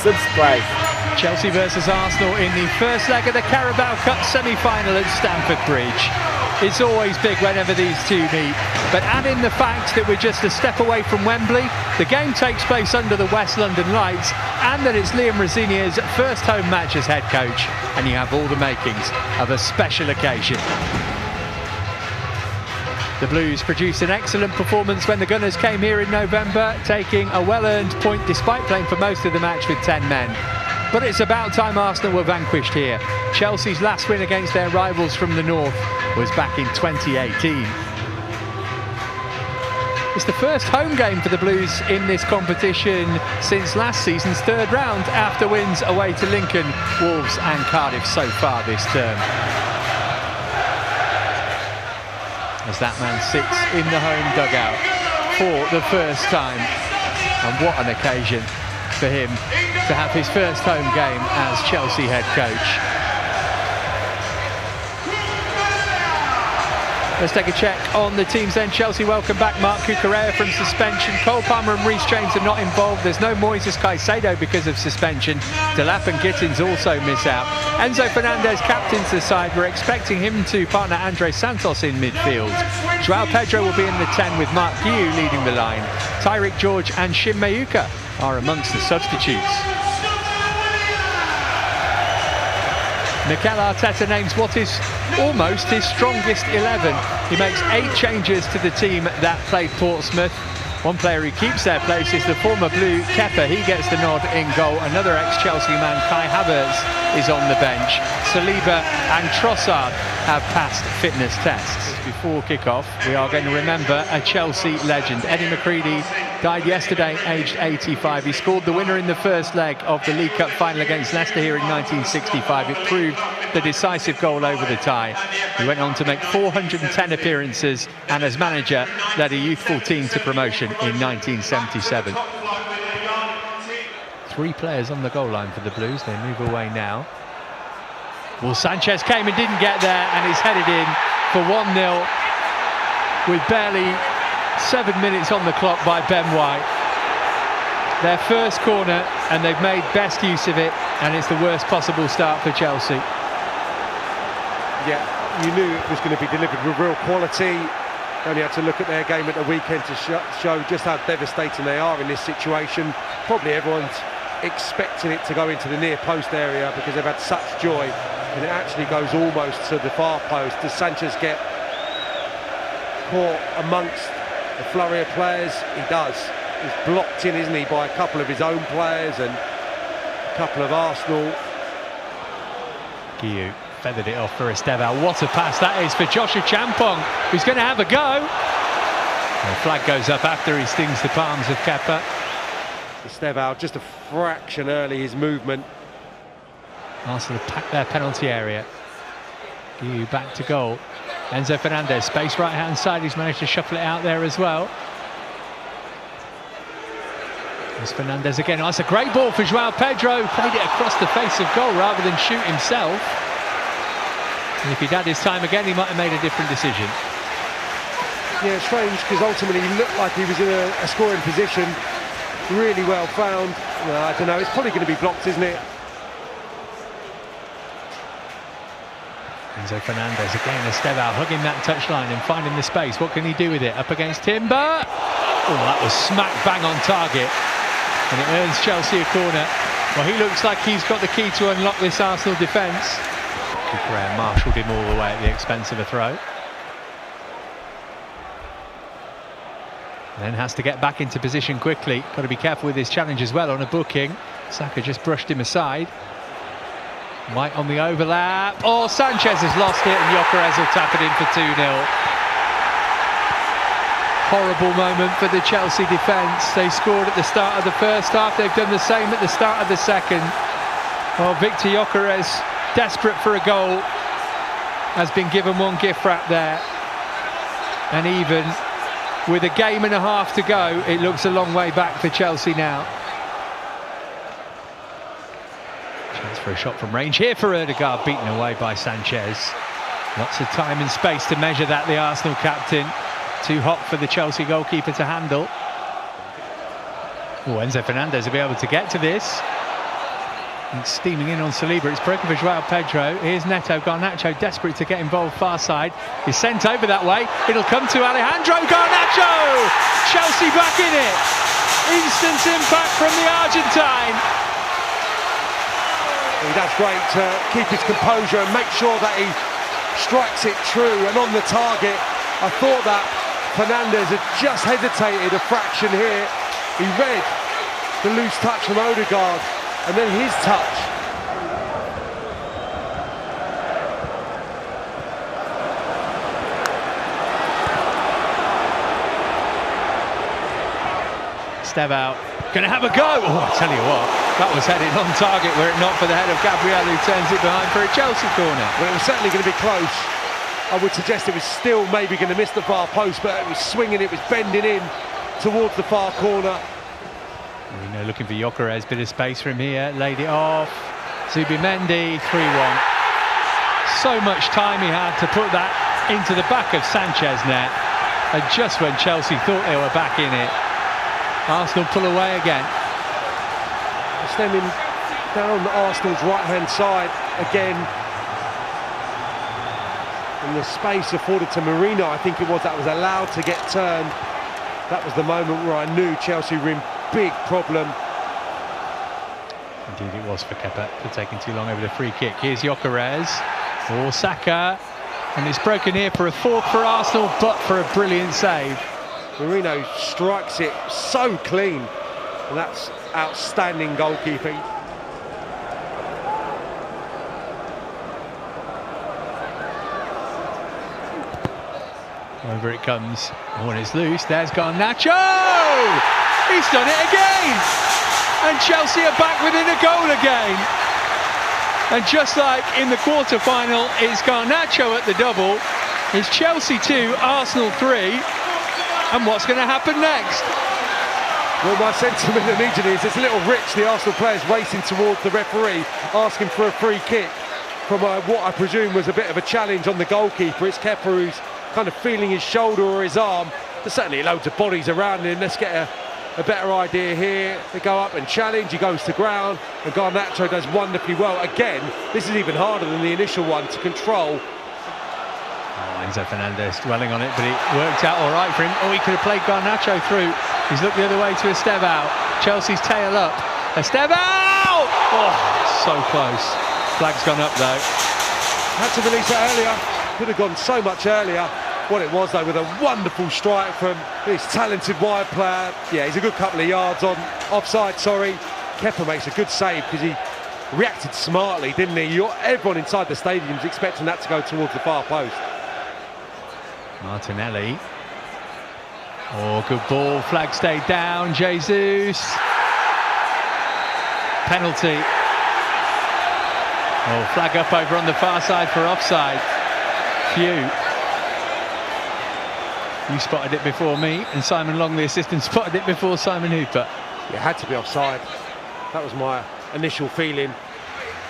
subscribe. Chelsea versus Arsenal in the first leg of the Carabao Cup semi-final at Stamford Bridge. It's always big whenever these two meet, but add in the fact that we're just a step away from Wembley, the game takes place under the West London lights, and that it's Liam Rosenior's first home match as head coach, and you have all the makings of a special occasion. The Blues produced an excellent performance when the Gunners came here in November, taking a well-earned point despite playing for most of the match with 10 men. But it's about time Arsenal were vanquished here. Chelsea's last win against their rivals from the north was back in 2018. It's the first home game for the Blues in this competition since last season's third round, after wins away to Lincoln, Wolves and Cardiff so far this term. As that man sits in the home dugout for the first time. And what an occasion for him to have his first home game as Chelsea head coach. Let's take a check on the team's end. Chelsea welcome back Marc Cucurella from suspension. Cole Palmer and Reece James are not involved. There's no Moises Caicedo because of suspension. Delap and Gittins also miss out. Enzo Fernandez captains the side. We're expecting him to partner Andre Santos in midfield. Joao Pedro will be in the 10 with Mark Guiu leading the line. Tyrick George and Shin Mayuka are amongst the substitutes. Mikel Arteta names what is almost his strongest 11. He makes 8 changes to the team that played Portsmouth. One player who keeps their place is the former Blue Kepa. He gets the nod in goal. Another ex-Chelsea man, Kai Havertz, is on the bench. Saliba and Trossard have passed fitness tests. Before kick-off, we are going to remember a Chelsea legend. Eddie McCreadie died yesterday, aged 85. He scored the winner in the first leg of the League Cup final against Leicester here in 1965. It proved the decisive goal over the tie. He went on to make 410 appearances and as manager led a youthful team to promotion in 1977. 3 players on the goal line for the Blues. They move away now. Well, Sanchez came and didn't get there, and he's headed in for 1-0 with barely 7 minutes on the clock by Ben White. Their first corner, and they've made best use of it, and it's the worst possible start for Chelsea. Yeah, you knew it was going to be delivered with real quality. Only had to look at their game at the weekend to show just how devastating they are in this situation. Probably everyone's expecting it to go into the near post area because they've had such joy, and it actually goes almost to the far post. Does Sanchez get caught amongst the flurry of players? He does. He's blocked in, isn't he, by a couple of his own players and a couple of Arsenal. Guiu feathered it off for Estevao. What a pass that is for Joshua Champong, who's going to have a go. The flag goes up after he stings the palms of Kepa. Estevao just a fraction early, his movement. Arsenal packed their penalty area. Guiu back to goal. Enzo Fernandez, space right hand side, he's managed to shuffle it out there as well. There's Fernandez again. Oh, that's a great ball for Joao Pedro. Played it across the face of goal rather than shoot himself. And if he'd had his time again, he might have made a different decision. Yeah, strange, because ultimately he looked like he was in a scoring position. Really well found. Well, I don't know, it's probably going to be blocked, isn't it? Enzo Fernandez again, Estevao hugging that touchline and finding the space. What can he do with it? Up against Timber. Oh, that was smack bang on target. And it earns Chelsea a corner. Well, he looks like he's got the key to unlock this Arsenal defence. Cucurella marshalled him all the way at the expense of a throw. Then has to get back into position quickly. Got to be careful with his challenge as well on a booking. Saka just brushed him aside. White on the overlap. Oh, Sanchez has lost it and Gyökeres will tap it in for 2-0. Horrible moment for the Chelsea defence. They scored at the start of the first half. They've done the same at the start of the second. Well, Victor Gyökeres, desperate for a goal, has been given one gift wrap there. And even with a game and a half to go, it looks a long way back for Chelsea now. Chance for a shot from range here for Ødegaard, beaten away by Sanchez. Lots of time and space to measure that, the Arsenal captain. Too hot for the Chelsea goalkeeper to handle. Oh, Enzo Fernandez will be able to get to this. It's steaming in on Saliba. It's broken for Joao Pedro. Here's Neto. Garnacho desperate to get involved far side. He's sent over that way. It'll come to Alejandro Garnacho. Chelsea back in it. Instant impact from the Argentine. He does great to keep his composure and make sure that he strikes it true and on the target. I thought that Fernandes had just hesitated a fraction here. He read the loose touch from Odegaard and then his touch. Estevao gonna have a go. Oh, I tell you what, that was headed on target were it not for the head of Gabriel, who turns it behind for a Chelsea corner. Well, it was certainly going to be close. I would suggest it was still maybe going to miss the far post, but it was swinging, it was bending in towards the far corner. Looking for Gyökeres, bit of space from here, laid it off. Zubimendi, 3-1. So much time he had to put that into the back of Sanchez net. And just when Chelsea thought they were back in it, Arsenal pull away again. Stemming down Arsenal's right-hand side again. And the space afforded to Merino, I think it was, that was allowed to get turned. That was the moment where I knew Chelsea were in big problem. Indeed it was for Kepa for taking too long over the free kick. Here's Gyökeres or Saka, and it's broken here for a fourth for Arsenal, but for a brilliant save. Merino strikes it so clean, and that's outstanding goalkeeping. Over it comes. Oh, and it's loose. There's Garnacho! He's done it again! And Chelsea are back within a goal again. And just like in the quarter-final, it's Garnacho at the double. It's Chelsea 2, Arsenal 3. And what's going to happen next? Well, my sentiment immediately is it's a little rich, the Arsenal players racing towards the referee, asking for a free kick from what I presume was a bit of a challenge on the goalkeeper. It's Kepa who's kind of feeling his shoulder or his arm. There's certainly loads of bodies around him. Let's get a better idea here. They go up and challenge, he goes to ground, and Garnacho does wonderfully well. Again, this is even harder than the initial one to control. Oh, Enzo Fernandez dwelling on it, but it worked out all right for him. Oh, he could have played Garnacho through. He's looked the other way to Estevao. Chelsea's tail up. Estevao! Oh, so close. Flag's gone up though. Had to release it earlier. Could have gone so much earlier. What it was though, with a wonderful strike from this talented wide player. Yeah, he's a good couple of yards on offside, sorry. Kepa makes a good save because he reacted smartly, didn't he? Everyone inside the stadium's expecting that to go towards the far post. Martinelli. Oh, good ball. Flag stayed down. Jesus. Penalty. Oh, flag up over on the far side for offside. Phew. You spotted it before me, and Simon Long, the assistant, spotted it before Simon Hooper. It had to be offside. That was my initial feeling.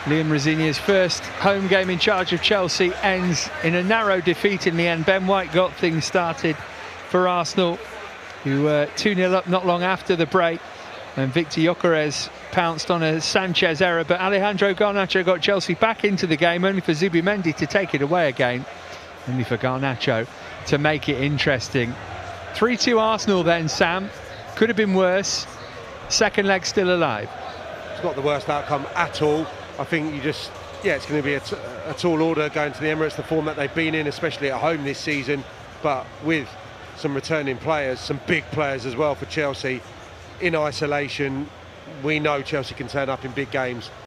Liam Rosenior's first home game in charge of Chelsea ends in a narrow defeat in the end. Ben White got things started for Arsenal, who were 2-0 up not long after the break, and Victor Gyökeres pounced on a Sanchez error, but Alejandro Garnacho got Chelsea back into the game, only for Zubimendi to take it away again, only for Garnacho to make it interesting. 3-2 Arsenal then, Sam. Could have been worse. Second leg still alive. It's not the worst outcome at all. I think it's going to be a tall order going to the Emirates, the form that they've been in, especially at home this season, but with some returning players, some big players as well for Chelsea. In isolation, we know Chelsea can turn up in big games.